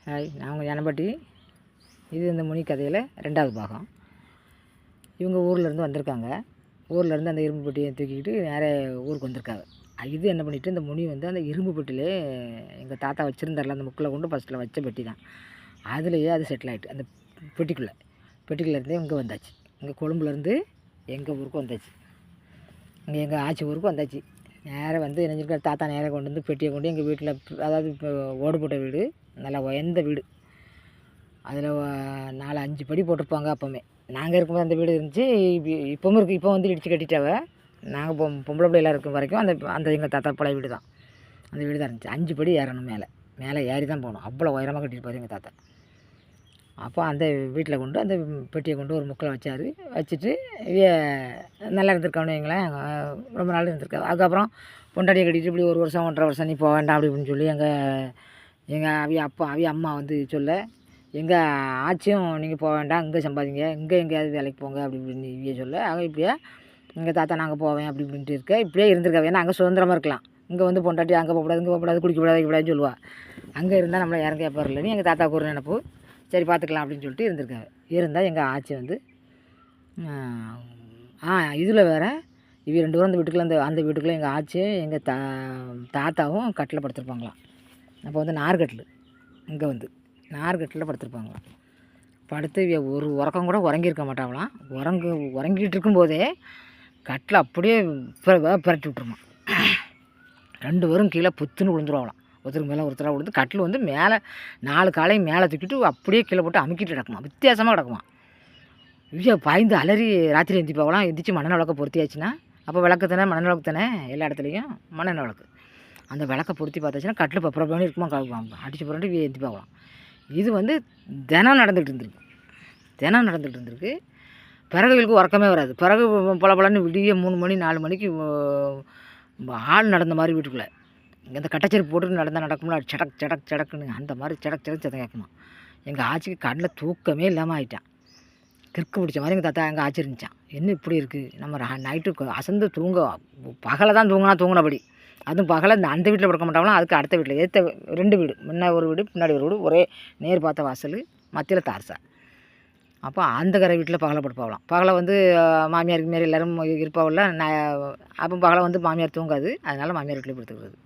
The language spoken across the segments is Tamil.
ஹாய், நான் உங்கள் ஞானபாட்டி. இது இந்த முனி கதையில் 2வது பாகம். இவங்க ஊர்லேருந்து வந்திருக்காங்க. ஊர்லேருந்து அந்த இரும்பு பெட்டியை தூக்கிக்கிட்டு நேராக ஊருக்கு வந்திருக்காங்க. இது என்ன பண்ணிவிட்டு இந்த முனி வந்து அந்த இரும்பு பெட்டியிலே எங்கள் தாத்தா வச்சுருந்தார்ல, அந்த முக்கில் கொண்டு ஃபஸ்ட்டில் வச்ச பெட்டி தான், அதுலேயே அது செட்டில் ஆகிட்டு அந்த பெட்டிக்குள்ளேருந்தே இங்கே வந்தாச்சு. இங்கே கொழும்புலேருந்து எங்கள் ஊருக்கு வந்தாச்சு. இங்கே எங்கள் ஆச்சி ஊருக்கு வந்தாச்சு. நேராக வந்து என்ன செஞ்சிருக்காரு தாத்தா, நேராக கொண்டு வந்து பெட்டியை கொண்டு எங்கள் வீட்டில், அதாவது இப்போ ஓடு போட்ட வீடு, நல்லா உயர்ந்த வீடு, அதில் 4-5 படி போட்டிருப்பாங்க. அப்போவுமே நாங்கள் இருக்கும்போது அந்த வீடு இருந்துச்சு. இப்போவும் இருக்குது. இப்போ வந்து இடித்து கட்டிட்டாவ. நாங்கள் பொம்பளை பிள்ளைலாம் இருக்கும் வரைக்கும் அந்த எங்கள் தாத்தா பழைய வீடு தான், அந்த வீடு தான் இருந்துச்சு. 5 படி ஏறணும், மேலே ஏறி தான் போகணும். அவ்வளோ உயரமாக கட்டியிருப்பார் எங்கள் தாத்தா. அப்போ அந்த வீட்டில் கொண்டு அந்த பெட்டியை கொண்டு ஒரு முக்கில் வச்சுட்டு நல்லா இருந்திருக்கான்னு வைங்களேன். ரொம்ப நாள் இருந்திருக்கா. அதுக்கப்புறம் பொண்டாட்டியை கட்டிட்டு இப்படி 1 வருஷம் 1.5 வருஷம் நீ போக வேண்டாம் அப்படின்னு சொல்லி எங்கள் அம்மா வந்து சொல்ல, எங்கள் ஆச்சியும் நீங்கள் போக வேண்டாம், இங்கே சம்பாதிங்க, இங்கே எங்கேயாவது வேலைக்கு போங்க அப்படி இப்படின்னு இவைய சொல்ல, இப்படியே எங்கள் தாத்தா நாங்கள் போவேன் அப்படி இப்படின்ட்டு இப்படியே இருந்திருக்காங்க. ஏன்னா அங்கே சுதந்திரமாக இருக்கலாம். இங்கே வந்து பொண்டாட்டி அங்கே போகக்கூடாது, இங்கே போகக்கூடாது, குடிக்கக்கூடாது, வைக்கக்கூடாதுன்னு சொல்லுவாள். அங்கே இருந்தால் நம்மளை யாரும் கேட்பார் இல்லைன்னு எங்கள் தாத்தாவுக்கு ஒரு நினப்பு. சரி பார்த்துக்கலாம் அப்படின்னு சொல்லிட்டு இருந்திருக்காங்க. இருந்தால் எங்கள் ஆச்சி வந்து இதில் வேறு இவ 2 பேரும் அந்த வீட்டுக்குள்ளே, அந்த வீட்டுக்குள்ளே எங்கள் ஆச்சியும் எங்கள் தாத்தாவும் கட்டில் படுத்திருப்பாங்களாம். அப்போ வந்து நார்கட்டில், இங்கே வந்து நார்கட்டில் படுத்திருப்பாங்களாம். படுத்து ஒரு உறக்கம் கூட உறங்கியிருக்க மாட்டாங்களாம். உறங்கிட்டு இருக்கும்போதே கட்டில் அப்படியே புரட்டி விட்டுருமா. 2 பேரும் கீழே புத்துன்னு விழுந்துருவாங்களாம். ஒருத்தருக்கு மேலே ஒருத்தராக விழுந்து கட்டில் வந்து மேலே 4 காலையும் மேலே தூக்கிட்டு அப்படியே கீழே போட்டு அமுக்கிட்டு கிடக்குமா. வித்தியாசமாக கிடக்குமா. பாய்ந்து அலறி ராத்திரி எந்திப்பாங்களாம். எந்திரிச்சு மண்ணெண்ணெய் விளக்க பொருத்தியாச்சுன்னா, அப்போ விளக்கு தானே, மண்ணெண்ணெய் விளக்கு தானே எல்லா இடத்துலையும் மண்ணெண்ணெய் விளக்கு. அந்த விளக்கை பொருத்தி பார்த்தாச்சுன்னா கட்டில் பப்புறப்படி இருக்குமா, அடித்து புரண்டு எந்திப்பாங்களாம். இது வந்து தினம் நடந்துகிட்டு இருந்திருக்கு. பிறகுகளுக்கு உறக்கமே வராது. பிறகு பலன்னு விடிய 3 மணி 4 மணிக்கு ஆள் நடந்த மாதிரி வீட்டுக்குள்ளே இந்த கட்டச்செருப்பு போட்டு நடக்கும்ல, சடக் சடக் சடக்குன்னு அந்த மாதிரி சடக் சடக் சதம் கேட்குமா. எங்கள் ஆச்சிக்கு கண்ணில் தூக்கமே இல்லாமல் ஆகிட்டான். கிறுக்கு பிடிச்ச மாதிரி எங்கள் தாத்தா எங்கள் ஆச்சி இருந்துச்சான். என்ன இப்படி இருக்குது, நம்ம நைட்டு அசந்து பகலை தான் தூங்கினபடி. அதுவும் பகலை அந்த வீட்டில் படுக்க மாட்டாங்களா, அதுக்கு அடுத்த வீட்டில் 2 வீடு, முன்ன ஒரு வீடு பின்னாடி ஒரு வீடு, ஒரே நேர் பார்த்த வாசல், மத்தியில் தார்சா. அப்போ அந்த கரை வீட்டில் பகலை படுப்பாகலாம். பகலை வந்து மாமியாருக்கு மாரி எல்லோரும் இருப்பாவில்ல. அப்போ பகலை வந்து மாமியார் தூங்காது, அதனால் மாமியார் வீட்டில் படுத்துக்கிறது.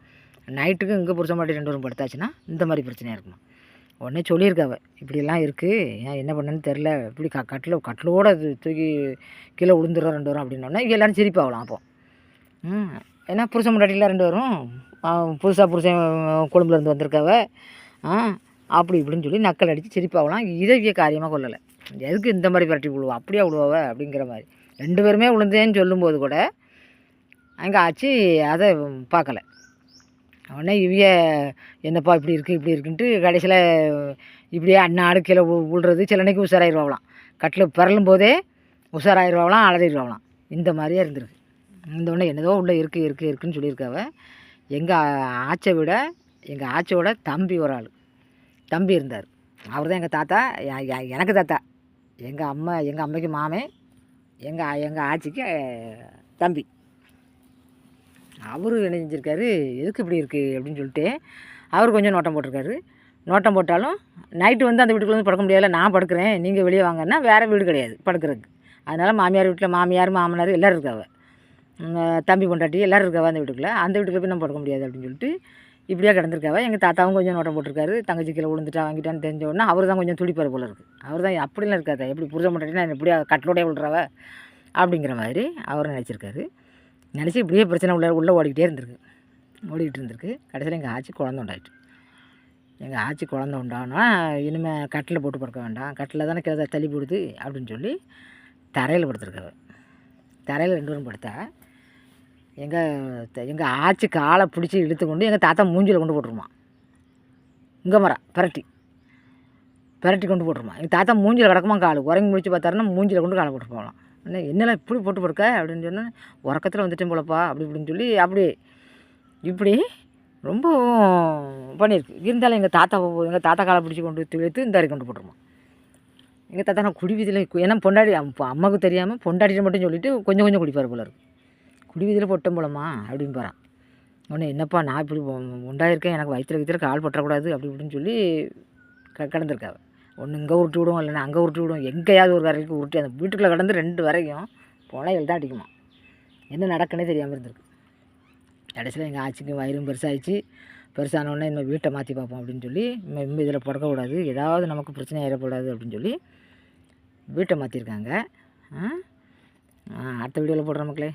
நைட்டுக்கு இங்கே புருஷன் மாட்டி 2 பேரும் படுத்தாச்சுன்னா இந்த மாதிரி பிரச்சனையாக இருக்குமா. உடனே சொல்லியிருக்காவ, இப்படிலாம் இருக்குது, ஏன் என்ன பண்ணேன்னு தெரில, இப்படி கட்டிலோடு தூக்கி கீழே விழுந்துடுறோம் 2 பேரும் அப்படின்னோடனே எல்லோரும் சிரிப்பாகலாம். அப்போ ஏன்னா புருஷன் முன்னாடியில் 2 பேரும் புருஷன் கொழும்புலேருந்து வந்திருக்காவ, அப்படி இப்படின்னு சொல்லி நக்கல் அடித்து சிரிப்பாகலாம். இதை காரியமாக கொள்ளலை. எதுக்கு இந்த மாதிரி விரட்டி விழுவா, அப்படியே விழுவாவ அப்படிங்கிற மாதிரி. 2 பேருமே விழுந்தேன்னு சொல்லும்போது கூட அங்கே ஆச்சு அதை பார்க்கலை. உடனே என்னப்பா இப்படி இருக்குன்ட்டு கடைசியில் இப்படியே அண்ணாடு கீழே விழுறது. சில அன்னைக்கு உஷாராயிருவாங்களாம். கட்டில் பிறலும் போதே உஷாராயிருவாங்களாம், அலறிடுவாங்களாம். இந்த மாதிரியே இருந்திருக்கு. இந்த உடனே என்னதோ உள்ளே இருக்குன்னு சொல்லியிருக்காவ. எங்கள் ஆச்சியோட தம்பி ஒரு ஆள் தம்பி இருந்தார். அவர் தான் எங்கள் தாத்தா, எனக்கு தாத்தா. எங்கள் அம்மைக்கு மாமன், எங்கள் ஆச்சிக்கு தம்பி. அவர் என்ன செஞ்சுருக்காரு, எதுக்கு இப்படி இருக்குது அப்படின்னு சொல்லிட்டு அவர் கொஞ்சம் நோட்டம் போட்டிருக்காரு. நோட்டம் போட்டாலும் நைட்டு வந்து அந்த வீட்டுக்குள்ள வந்து படுக்க முடியாது. நான் படுக்கிறேன், நீங்கள் வெளியே வாங்கன்னா வேறு வீடு கிடையாது படுக்கிறதுக்கு. அதனால் மாமியார் வீட்டில் மாமியார் மாமனார் எல்லோரும் இருக்காவ, தம்பி பொண்டாட்டி எல்லோரும் இருக்காவா அந்த வீட்டுக்குள்ளே போய் நம்ம படுக்க முடியாது அப்படின்னு சொல்லிட்டு இப்படியே கிடந்திருக்காவ. எங்கள் தாத்தாவும் கொஞ்சம் நோட்டம் போட்டிருக்காரு. தங்கச்சி கீழே விழுந்துட்டா வாங்கிட்டான்னு தெரிஞ்ச உடனே அவர் தான் கொஞ்சம் துடிப்பார் போல இருக்குது. அவர் தான் அப்படிலாம் இருக்காதா, எப்படி புருஷன் பொண்டாட்டினா எப்படியா கட்டிலோடைய விழுறாவ அப்படிங்கிற மாதிரி அவர் நினச்சிருக்காரு. நினச்சி இப்படியே பிரச்சனை உள்ளே ஓடிக்கிட்டு இருந்திருக்கு. கடைசியில் எங்கள் ஆச்சி குழந்தை உண்டாயிட்டு. எங்கள் ஆச்சி குழந்தை உண்டானா இனிமேல் கட்டில் போட்டு படுக்க வேண்டாம், கட்டில் தானே கீழே தள்ளி போடுது அப்படின்னு சொல்லி தரையில் படுத்துருக்காரு. தரையில் 2 பேரும் படுத்தா எங்கள் ஆச்சி காலை பிடிச்சி இழுத்து கொண்டு எங்கள் தாத்தா மூஞ்சியில் கொண்டு போட்டுருமா. இங்கே மரம் பிரட்டி கொண்டு போட்டுருமா. எங்கள் தாத்தா மூஞ்சியில் கிடக்குமா, கால் உறங்கி முடிச்சு பார்த்தாருன்னா மூஞ்சியில் கொண்டு காலை போட்டு போகலாம். என்னெல்லாம் இப்படி போட்டு படுக்க அப்படின்னு சொன்னால், உறக்கத்தில் வந்துட்டேன் போலப்பா அப்படி இப்படின்னு சொல்லி இப்படி ரொம்ப பண்ணியிருக்கு. இருந்தாலும் எங்கள் தாத்தா காலை பிடிச்சி கொண்டு இழுத்து இந்த கொண்டு போட்டுருமா. எங்கள் தாத்தா நான் குடிவீதியில், ஏன்னா பொண்டாடி அம்மாவுக்கு தெரியாமல் பொண்டாடிட்டு மட்டும் சொல்லிவிட்டு கொஞ்சம் குடிப்பார் போல இருக்குது. குடிவீதியில் போட்டேன் போலம்மா அப்படின்னு போகிறான். உடனே என்னப்பா நான் இப்படி உண்டாயிருக்கேன், எனக்கு வயிற்றுல கால் பற்றக்கூடாது அப்படி இப்படின்னு சொல்லி கிடந்திருக்காவ. ஒன்று இங்கே உருட்டி விடுவோம், இல்லைன்னா அங்கே உருட்டி விடுவோம், எங்கேயாவது ஒரு வரைக்கும் உருட்டி அந்த வீட்டுக்குள்ளே கடந்து 2 வரைக்கும் புனைகள் தான் அடிக்குமா. என்ன நடக்குன்னே தெரியாமல் இருந்திருக்கு. கடைசியில் எங்கள் ஆச்சிக்கு வயிறும் பெருசாகிடுச்சு. பெருசானோடனே இனிமேல் வீட்டை மாற்றி பார்ப்போம் அப்படின்னு சொல்லி, இனிமேல் இதில் பிறக்கக்கூடாது, ஏதாவது நமக்கு பிரச்சனை ஆகிடக்கூடாது அப்படின்னு சொல்லி வீட்டை மாற்றிருக்காங்க. அடுத்த வீடியோவில் போடுற மக்களே.